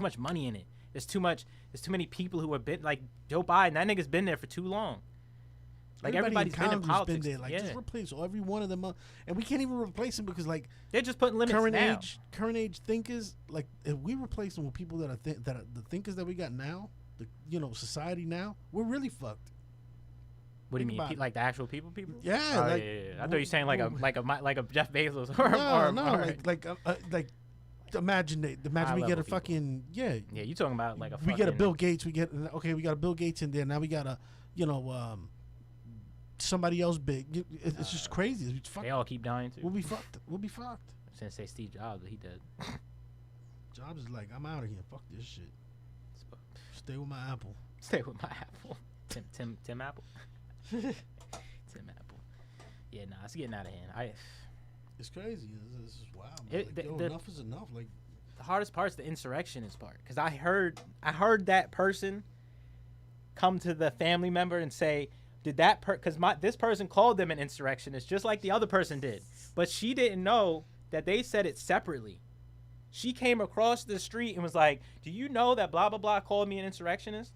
much money in it. There's too many people who have been like Joe Biden. That nigga's been there for too long. Like everybody's been in politics. Been there. Like just replace every one of them, and we can't even replace them because like they're just putting limits now. Current age thinkers, like if we replace them with people that are the thinkers that we got now, society now, we're really fucked. What do you mean? Like the actual people? Yeah. Oh, like, yeah. I thought you were saying like a Jeff Bezos like imagine we get a fucking Yeah, you talking about like we get a Bill Gates. We got a Bill Gates in there. Now we got a somebody else big. It's just crazy. It's they all keep dying too. We'll be fucked. Since say Steve Jobs, but he dead. Jobs is like, I'm out of here. Fuck this shit. Stay with my Apple. Tim Apple. Tim Apple. Yeah, nah, it's getting out of hand. It's crazy. This is wild. Enough is enough. Like the hardest part is the insurrectionist part, because I heard that person come to the family member and say, did that because this person called them an insurrectionist just like the other person did, but she didn't know that they said it separately. She came across the street and was like, do you know that blah blah blah called me an insurrectionist?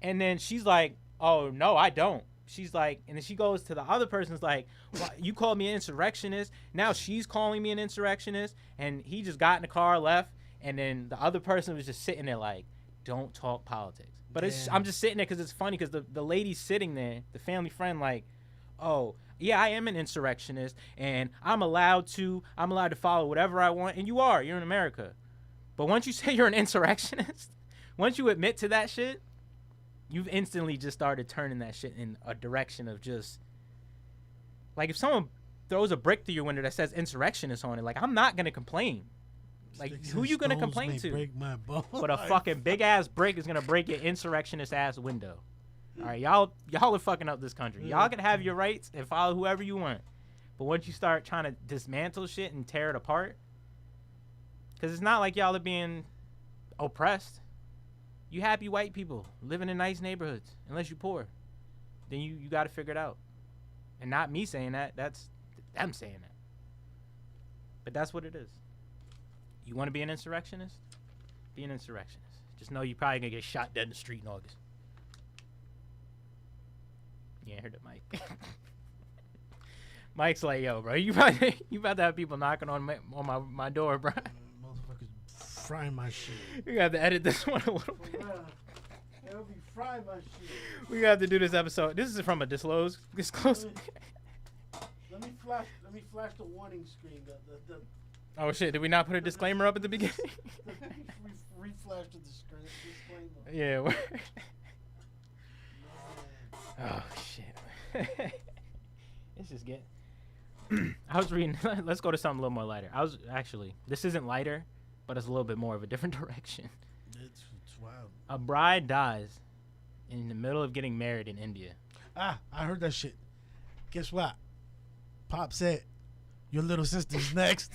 And then she's like, oh no, I don't. She's like, and then she goes to the other person's like, well, you called me an insurrectionist. Now she's calling me an insurrectionist. And he just got in the car, left. And then the other person was just sitting there like, don't talk politics. But I'm just sitting there because it's funny because the lady's sitting there, the family friend, like, oh, yeah, I am an insurrectionist. And I'm allowed to follow whatever I want. And you're in America. But once you say you're an insurrectionist, once you admit to that shit, you've instantly just started turning that shit in a direction of just like if someone throws a brick through your window that says insurrectionist on it, like I'm not gonna complain. Like Sticks who you gonna complain to? Break my bone. But a fucking big ass brick is gonna break your insurrectionist ass window. All right, y'all are fucking up this country. Y'all can have your rights and follow whoever you want, but once you start trying to dismantle shit and tear it apart, because it's not like y'all are being oppressed. You happy white people living in nice neighborhoods, unless you're poor. Then you got to figure it out. And not me saying that. That's them saying that. But that's what it is. You want to be an insurrectionist? Be an insurrectionist. Just know you're probably going to get shot dead in the street in August. Yeah, I heard it, Mike. Mike's like, yo, bro, you about to have people knocking on my door, bro. Frying my shit. We got to edit this one a little bit. They'll be frying my shit. We got to do this episode. This is from a disclose. Let me flash the warning screen. Oh shit! Did we not put a disclaimer up at the beginning? Reflash the disclaimer. Yeah. Oh shit. It's just getting. I was reading. Let's go to something a little more lighter. This isn't lighter, but it's a little bit more of a different direction. It's wild. A bride dies in the middle of getting married in India. I heard that shit. Guess what? Pop said, your little sister's next.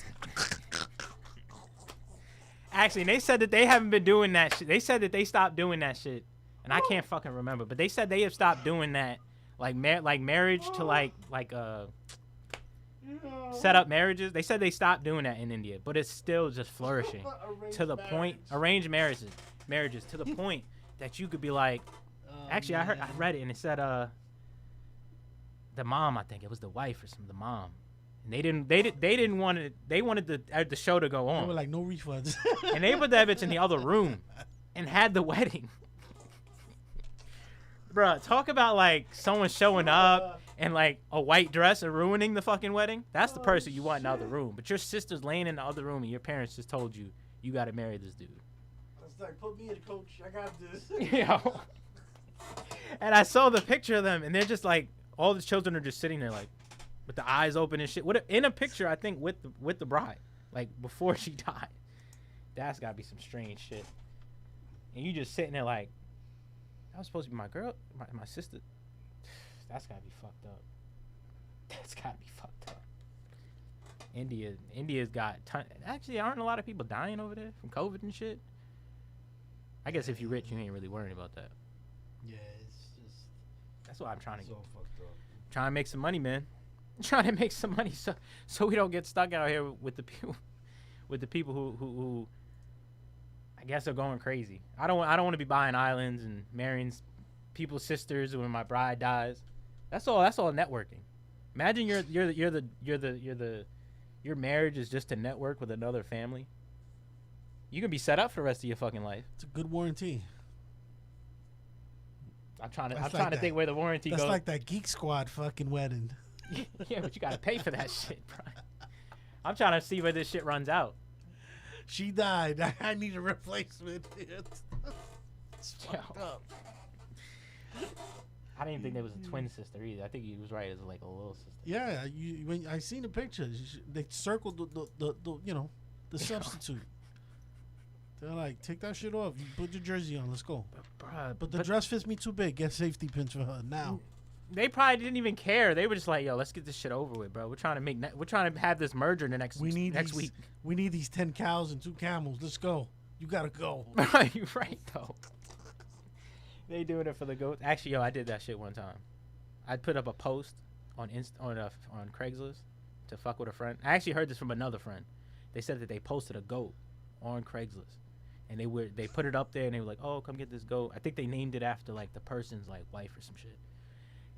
Actually, they said that they haven't been doing that shit. They said that they stopped doing that shit, and I can't fucking remember. But they said they have stopped doing that, like marriage to set up marriages. They said they stopped doing that in India, but it's still just flourishing to the point. Arranged marriages to the point that you could be like, actually, I read it and it said the mom, I think it was the wife or some the mom. And they didn't want it. They wanted the show to go on. They were like, no refunds. And they put that bitch in the other room and had the wedding. Bruh, talk about like someone showing up and like a white dress and ruining the fucking wedding. That's the person you want in the other room. But your sister's laying in the other room and your parents just told you you gotta marry this dude. It's like, put me in, coach. I got this. Yo. And I saw the picture of them and they're just like, all the children are just sitting there like with the eyes open and shit. In a picture, I think with the bride, like before she died. That's gotta be some strange shit. And you just sitting there like, that was supposed to be my girl, my sister. That's gotta be fucked up. That's gotta be fucked up. India's got actually, aren't a lot of people dying over there from COVID and shit? I guess if you're rich, you ain't really worrying about that. Yeah, it's just. That's what I'm trying to so fucked up. Trying to make some money, man. Trying to make some money so we don't get stuck out here with the people who I guess are going crazy. I don't want to be buying islands and marrying people's sisters when my bride dies. That's all networking. Imagine your marriage is just to network with another family. You can be set up for the rest of your fucking life. It's a good warranty. I'm trying to think where the warranty goes. That's like that Geek Squad fucking wedding. Yeah, but you gotta pay for that shit, bro. I'm trying to see where this shit runs out. She died. I need a replacement. It's fucked up. I didn't think there was a twin sister either. I think he was right as like a little sister. Yeah, when I seen the picture, they circled the substitute. They're like, take that shit off. You put your jersey on. Let's go. But the dress fits me too big. Get safety pins for her now. They probably didn't even care. They were just like, yo, let's get this shit over with, bro. We're trying to have this merger in the next week. We need these 10 cows and 2 camels. Let's go. You gotta go. You're right though. They doing it for the goats. Actually, yo, I did that shit one time. I put up a post on Craigslist to fuck with a friend. I actually heard this from another friend. They said that they posted a goat on Craigslist, and they put it up there, and they were like, oh, come get this goat. I think they named it after like the person's like wife or some shit.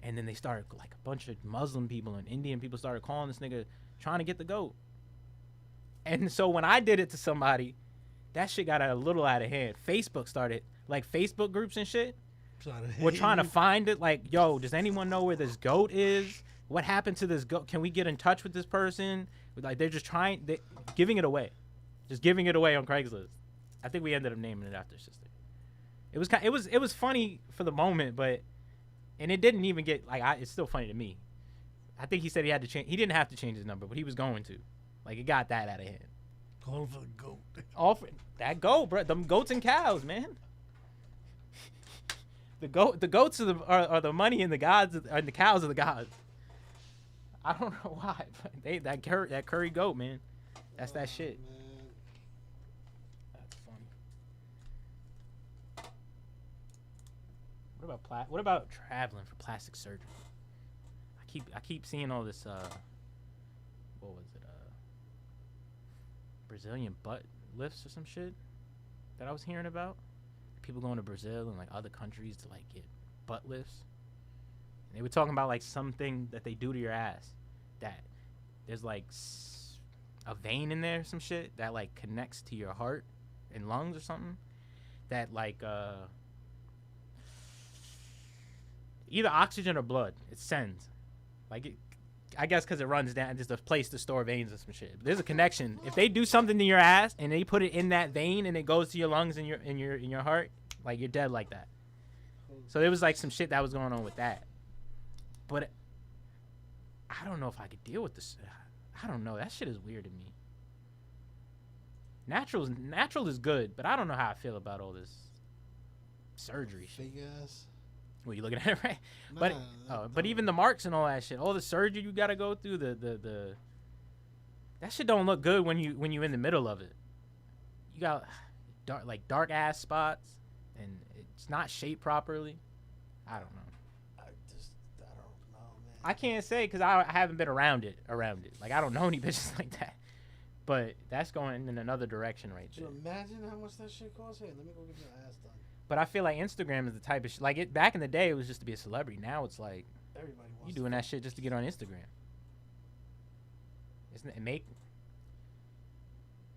And then they started, like, a bunch of Muslim people and Indian people started calling this nigga trying to get the goat. And so when I did it to somebody, that shit got a little out of hand. Facebook started, like, Facebook groups and shit. We're trying to find it. Like, yo, does anyone know where this goat is? What happened to this goat? Can we get in touch with this person? Like, they're just giving it away. Just giving it away on Craigslist. I think we ended up naming it after sister. It was funny for the moment, but... And it didn't even get, like, it's still funny to me. I think he said he had to change. He didn't have to change his number, but he was going to. Like, it got that out of hand. Call for the goat. All for that goat, bro. Them goats and cows, man. The goats are the money, and the the cows are the gods. I don't know why, but that curry goat, man. That's that shit. Man. That's funny. What about traveling for plastic surgery? I keep seeing all this what was it? Brazilian butt lifts or some shit that I was hearing about. People going to Brazil and like other countries to like get butt lifts. And they were talking about like something that they do to your ass that there's like a vein in there or some shit that like connects to your heart and lungs or something that like either oxygen or blood. It sends. Like, I guess because it runs down, there's a place to store veins or some shit. But there's a connection. If they do something to your ass and they put it in that vein and it goes to your lungs and your heart, like, you're dead like that. So there was like some shit that was going on with that. But I don't know if I could deal with this. I don't know. That shit is weird to me. Natural is good, but I don't know how I feel about all this surgery shit. Fake ass. What, you looking at it right? Nah, but even the marks and all that shit, all the surgery you gotta go through, that shit don't look good when you in the middle of it. You got dark ass spots, and it's not shaped properly. I don't know. I don't know, man. I can't say because I haven't been around it. Like I don't know any bitches like that. But that's going in another direction right there. Could you imagine how much that shit costs? Hey, let me go get your ass done. But I feel like Instagram is the type of like it back in the day it was just to be a celebrity. Now it's like Everybody wants you doing that shit just to get on Instagram. Isn't it make?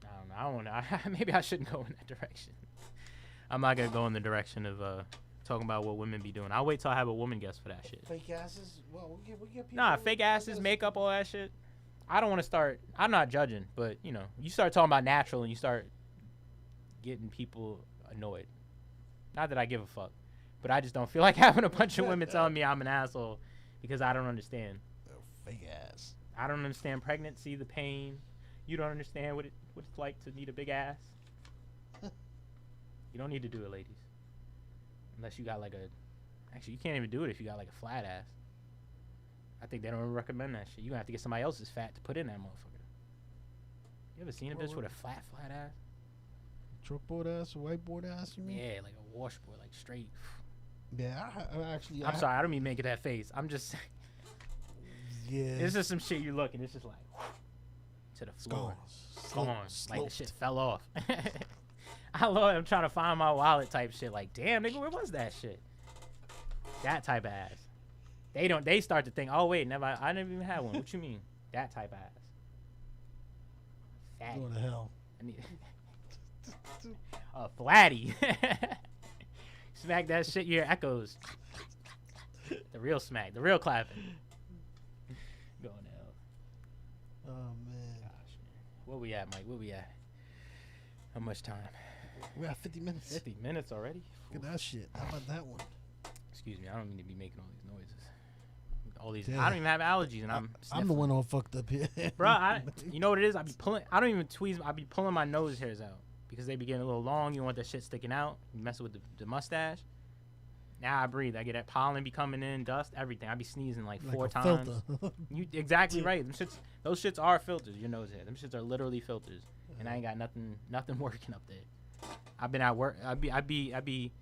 I don't know. I don't want to. Maybe I shouldn't go in that direction. I'm not gonna go in the direction of talking about what women be doing. I'll wait till I have a woman guest for that shit. Fake asses? Well, we get people. Nah, fake asses, makeup, all that shit. I don't want to start. I'm not judging, but you know, you start talking about natural and you start getting people annoyed. Not that I give a fuck, but I just don't feel like having a bunch of women telling me I'm an asshole because I don't understand. Fake ass. I don't understand pregnancy, the pain. You don't understand what it's like to need a big ass. You don't need to do it, ladies. Unless you got like a... Actually, you can't even do it if you got like a flat ass. I think they don't even recommend that shit. You're going to have to get somebody else's fat to put in that motherfucker. You ever seen a bitch with a flat ass? Chalkboard ass, whiteboard ass, you mean? Yeah, like a washboard, like straight. Yeah, I I'm sorry, I don't mean making that face. I'm just saying. Yeah. It's just some shit you look and it's just like... to the floor. Gone. Like the shit fell off. I love it. I'm trying to find my wallet type shit. Like, damn, nigga, where was that shit? That type of ass. They start to think, oh wait, I never even had one. What you mean? That type of ass. Fatty. Go to hell. I need flatty. Smack that shit, your echoes. The real smack, the real clapping. Going to hell. Oh man. Gosh, man. Where we at, Mike? Where we at? How much time? We're at 50 minutes. 50 minutes already? Look at that shit. How about that one? Excuse me, I don't mean to be making all these noises. All these, Damn. I don't even have allergies, and I'm the one all fucked up here. Bro, you know what it is? I be pulling. I don't even tweeze. I be pulling my nose hairs out because they be getting a little long. You want that shit sticking out. You messing with the mustache. Now I breathe. I get that pollen be coming in, dust, everything. I be sneezing like 4 times. You exactly right. Those shits are filters. Your nose hair. Them shits are literally filters, and I ain't got nothing working up there. I've been at work. I be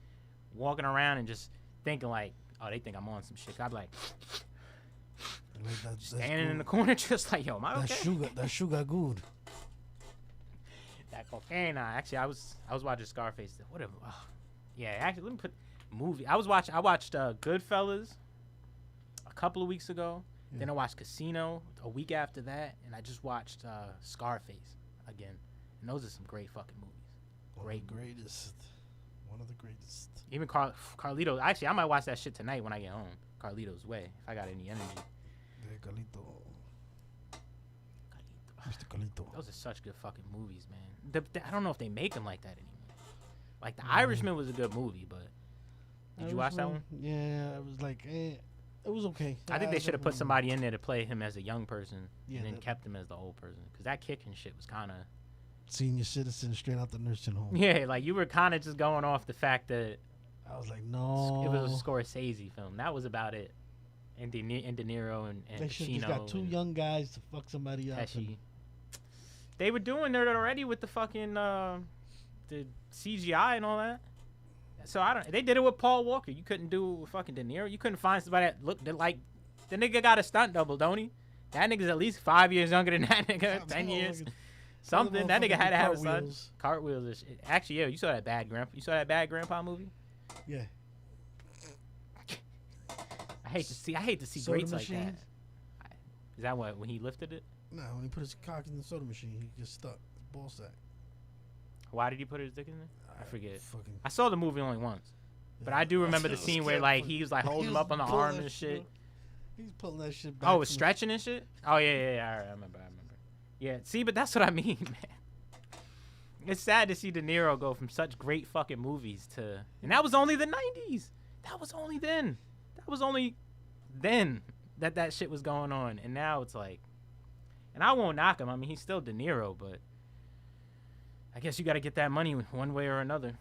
walking around and just thinking like, oh, they think I'm on some shit. I be like. Standing in the corner, just like, yo, am I okay? That sugar good. That cocaine. Actually, I was watching Scarface. Whatever. Oh, yeah, actually, let me put movie. I watched Goodfellas a couple of weeks ago. Yeah. Then I watched Casino a week after that, and I just watched Scarface again. And those are some great fucking movies. Greatest. One of the greatest. Even Carlito. Actually, I might watch that shit tonight when I get home. Carlito's Way, if I got any energy. Carlito. Mr. Carlito. Those are such good fucking movies, man. I don't know if they make them like that anymore. Like The Irishman was a good movie, but did you watch that one? Yeah, it was like, it was okay. I think they should have put somebody in there to play him as a young person, and then kept him as the old person, because that kicking shit was kind of senior citizen straight out the nursing home. Yeah, like you were kind of just going off the fact that I was like, no, it was a Scorsese film. That was about it. And De Niro and they should just got 2 young guys to fuck somebody up. They were doing it already with the fucking the CGI and all that. So they did it with Paul Walker. You couldn't do it with fucking De Niro. You couldn't find somebody that looked like the nigga got a stunt double, don't he? That nigga's at least 5 years younger than that nigga. 10 years. Something. That nigga had to have a son. Cartwheels and shit. Actually, yeah, you saw that Bad Grandpa movie? Yeah. I hate to see soda greats machine? like that. Is that when he lifted it? No, when he put his cock in the soda machine, he gets stuck. Ball sack. Why did he put his dick in there? I forget. Fucking I saw the movie only once, but I do remember the scene where like he was like holding him up on the arm and shit. He's pulling that shit back. Oh, it was stretching and shit. Oh yeah. I remember. Yeah, see, but that's what I mean, man. It's sad to see De Niro go from such great fucking movies to, and that was only the 90s. That was only then. That was only then that shit was going on, and now it's like, and I won't knock him. I mean, he's still De Niro, but I guess you got to get that money one way or another.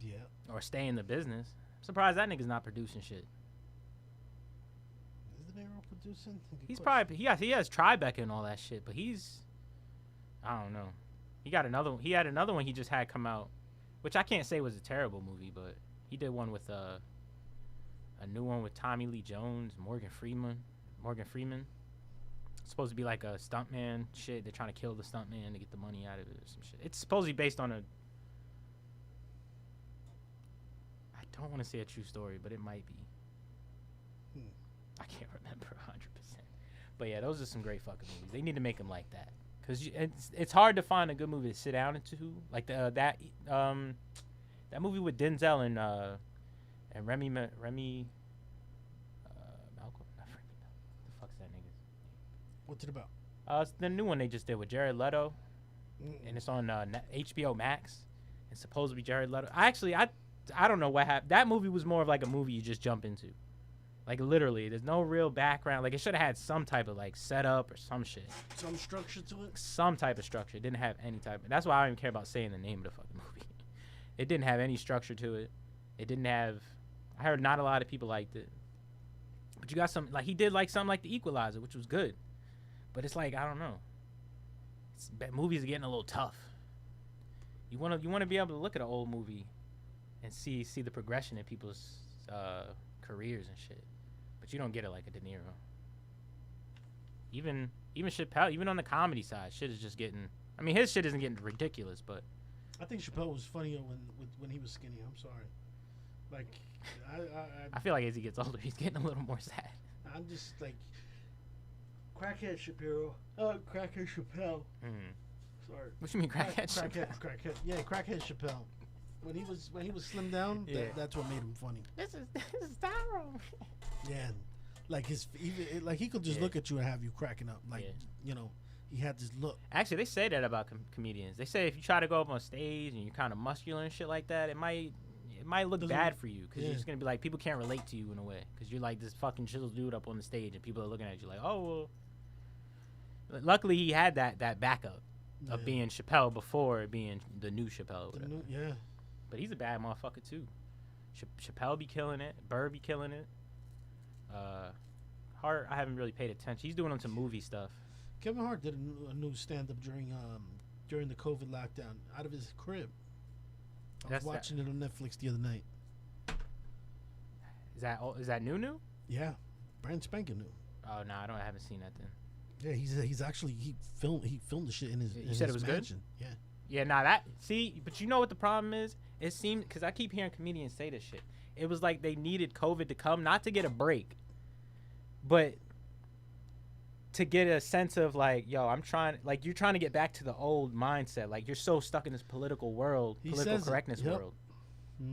Yeah. Or stay in the business. I'm surprised that nigga's not producing shit. Is De Niro producing? He's probably he has Tribeca and all that shit, but I don't know. He got another one. He had another one he just had come out, which I can't say was a terrible movie, but he did one with a new one with Tommy Lee Jones, Morgan Freeman. It's supposed to be like a stuntman shit. They're trying to kill the stuntman to get the money out of it or some shit. It's supposedly based on I don't want to say a true story, but it might be. I can't remember 100%. But yeah, those are some great fucking movies. They need to make them like that. Because it's hard to find a good movie to sit down into. Like that movie with Denzel and Remy Malcolm. Not Remy. The fuck's that nigga? What's it about? It's the new one they just did with Jared Leto, and it's on HBO Max. It's supposed to be Jared Leto. I don't know what happened. That movie was more of like a movie you just jump into. Like literally, there's no real background. Like it should have had some type of like setup or some shit. Some structure to it. Some type of structure. It didn't have any type. That's why I don't even care about saying the name of the fucking movie. It didn't have any structure to it. It didn't have. I heard not a lot of people liked it. But you got some like he did like something like The Equalizer, which was good. But it's like I don't know. Movies are getting a little tough. You want to be able to look at an old movie and see the progression in people's careers and shit. But you don't get it like a De Niro. Even Chappelle, even on the comedy side, shit is just getting. I mean, his shit isn't getting ridiculous, but I think Chappelle was funnier when he was skinny. I'm sorry. Like, I feel like as he gets older, he's getting a little more sad. I'm just like crackhead Shapiro. Crackhead Chappelle. Sorry. What you mean crackhead Chappelle? Crackhead. Yeah, crackhead Chappelle. When he was slimmed down, Yeah. that's what made him funny. This is Tyrone. Yeah, like like he could just look at you and have you cracking up. Like he had this look. Actually, they say that about comedians. They say if you try to go up on stage and you're kind of muscular and shit like that, it might look bad for you because you're just gonna be like people can't relate to you in a way because you're like this fucking chiseled dude up on the stage and people are looking at you like, oh well. Luckily, he had that backup of being Chappelle before being the new Chappelle. But he's a bad motherfucker too. Chappelle be killing it. Burr be killing it. Hart, I haven't really paid attention. He's doing some movie stuff. Kevin Hart did a new stand-up during the COVID lockdown out of his crib. I was watching it on Netflix the other night. Is that new? Yeah, brand spanking new. Oh no, I haven't seen that then. Yeah, he's actually he filmed the shit in his. You said it was mansion. Good. Yeah. Yeah, but you know what the problem is? It seemed because I keep hearing comedians say this shit. It was like they needed COVID to come, not to get a break, but to get a sense of like, yo, you're trying to get back to the old mindset. Like you're so stuck in this political world, political correctness world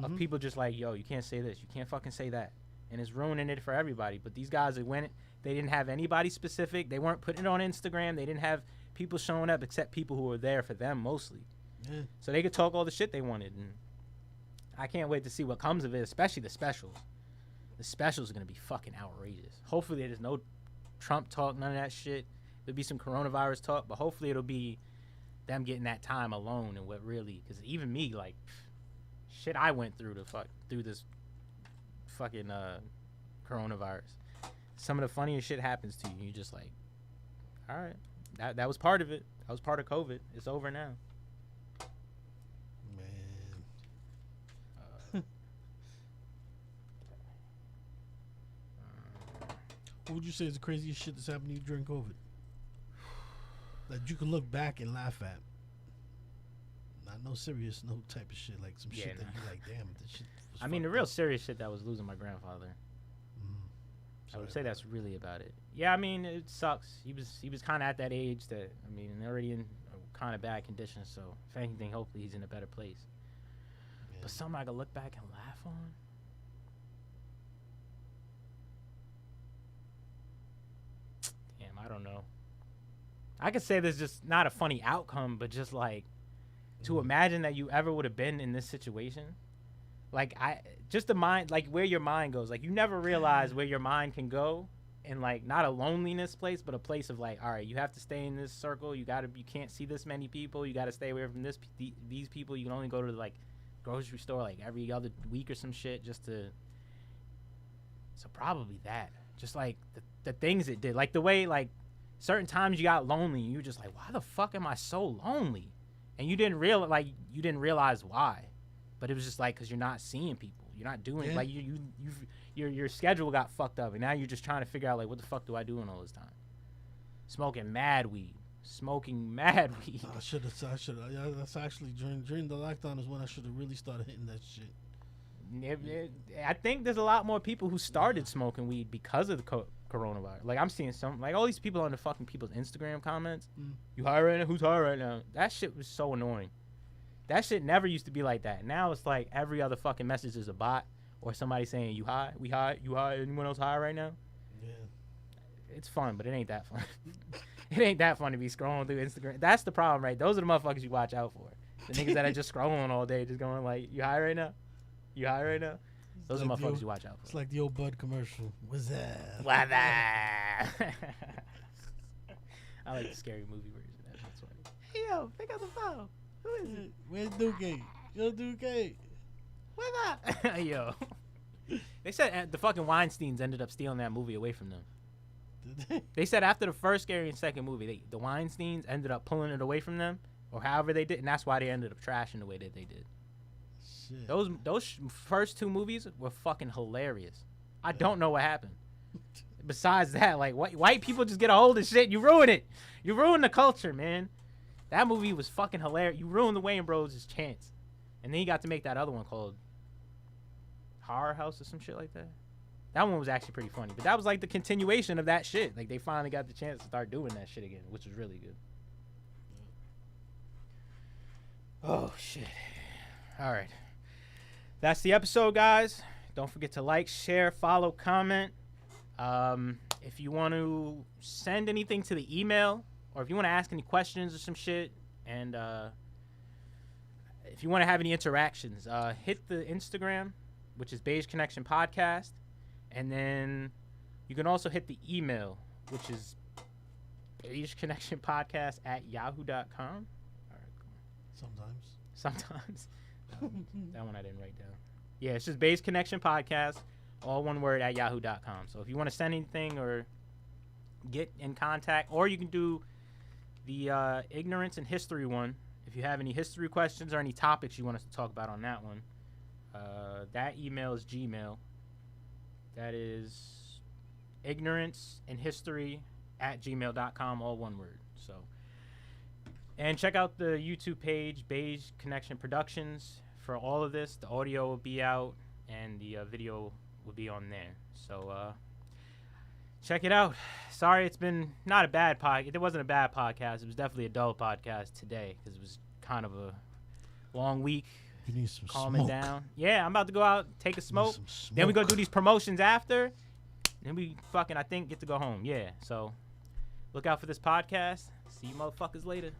of people just like, yo, you can't say this, you can't fucking say that, and it's ruining it for everybody. But these guys that went, they didn't have anybody specific. They weren't putting it on Instagram. They didn't have people showing up except people who were there for them mostly. Yeah. So they could talk all the shit they wanted, and I can't wait to see what comes of it, especially the specials. The specials are going to be fucking outrageous. Hopefully there's no Trump talk, none of that shit. There'll be some coronavirus talk, but hopefully it'll be them getting that time alone and what really, because even me, like, shit I went through through this fucking coronavirus. Some of the funniest shit happens to you. You're just like, all right, that was part of it. That was part of COVID. It's over now. What would you say is the craziest shit that's happened to you during COVID? That you can look back and laugh at. Not no serious, no type of shit. Like some shit that you're like, damn, this shit was I mean, the real serious shit that was losing my grandfather. I would say that's really about it. Yeah, I mean, it sucks. He was kind of at that age that, I mean, already in kind of bad condition. So, if anything, hopefully he's in a better place. Yeah. But something I could look back and laugh on? I don't know. I could say there's just not a funny outcome, but just like to imagine that you ever would have been in this situation. Like just the mind, like where your mind goes. Like you never realize where your mind can go in like not a loneliness place, but a place of like, all right, you have to stay in this circle. You can't see this many people. You got to stay away from these people. You can only go to like grocery store like every other week or some shit just to. So probably that. Just like the things it did, like the way like certain times you got lonely, and you were just like, why the fuck am I so lonely? and you didn't realize why, but it was just like because you're not seeing people, you're not doing like your schedule got fucked up, and now you're just trying to figure out like what the fuck do I do in all this time? Smoking mad weed. I should have. Yeah, that's actually during the lockdown is when I should have really started hitting that shit. I think there's a lot more people who started smoking weed because of the coronavirus. Like I'm seeing some, like all these people on the fucking people's Instagram comments. You high right now? Who's high right now? That shit was so annoying. That shit never used to be like that. Now it's like every other fucking message is a bot or somebody saying you high, we high, you high, anyone else high right now? Yeah. It's fun, but it ain't that fun. It ain't that fun to be scrolling through Instagram. That's the problem, right? Those are the motherfuckers you watch out for. The niggas that are just scrolling all day, just going like, you high right now? You high right now? Those are motherfuckers you watch out for. It's like the old Bud commercial. What's that? What's that? I like the scary movie version. That's funny. Hey, yo, pick up the phone. Who is it? Where's Duque? Yo, Duque. What's up? Yo. They said the fucking Weinsteins ended up stealing that movie away from them. Did they? They said after the first scary and second movie, the Weinsteins ended up pulling it away from them, or however they did, and that's why they ended up trashing the way that they did. Shit. Those first two movies were fucking hilarious. I don't know what happened. Besides that, like white people just get a hold of shit. You ruin it. You ruin the culture, man. That movie was fucking hilarious. You ruined the Wayans Bros' chance. And then he got to make that other one called Horror House or some shit like that. That one was actually pretty funny. But that was like the continuation of that shit. Like they finally got the chance to start doing that shit again, which was really good. Oh, shit. All right. That's the episode, guys. Don't forget to like, share, follow, comment. If you want to send anything to the email, or if you want to ask any questions or some shit, and if you want to have any interactions, hit the Instagram, which is Beige Connection Podcast, and then you can also hit the email, which is beigeconnectionpodcast@yahoo.com. All right, cool. Sometimes. That one I didn't write down. Yeah, it's just Beige Connection Podcast, all one word, @yahoo.com. So if you want to send anything or get in contact, or you can do the ignorance and history one. If you have any history questions or any topics you want us to talk about on that one, that email is Gmail. That is ignoranceandhistory@gmail.com, all one word. So, and check out the YouTube page, Beige Connection Productions, for all of this. The audio will be out, and the video will be on there. So, check it out. Sorry, it's been not a bad podcast. It wasn't a bad podcast. It was definitely a dull podcast today because it was kind of a long week. You need some calming smoke. down. Yeah, I'm about to go out, take a smoke. Then we go do these promotions after. Then we fucking, I think, get to go home. Yeah, so look out for this podcast. See you motherfuckers later.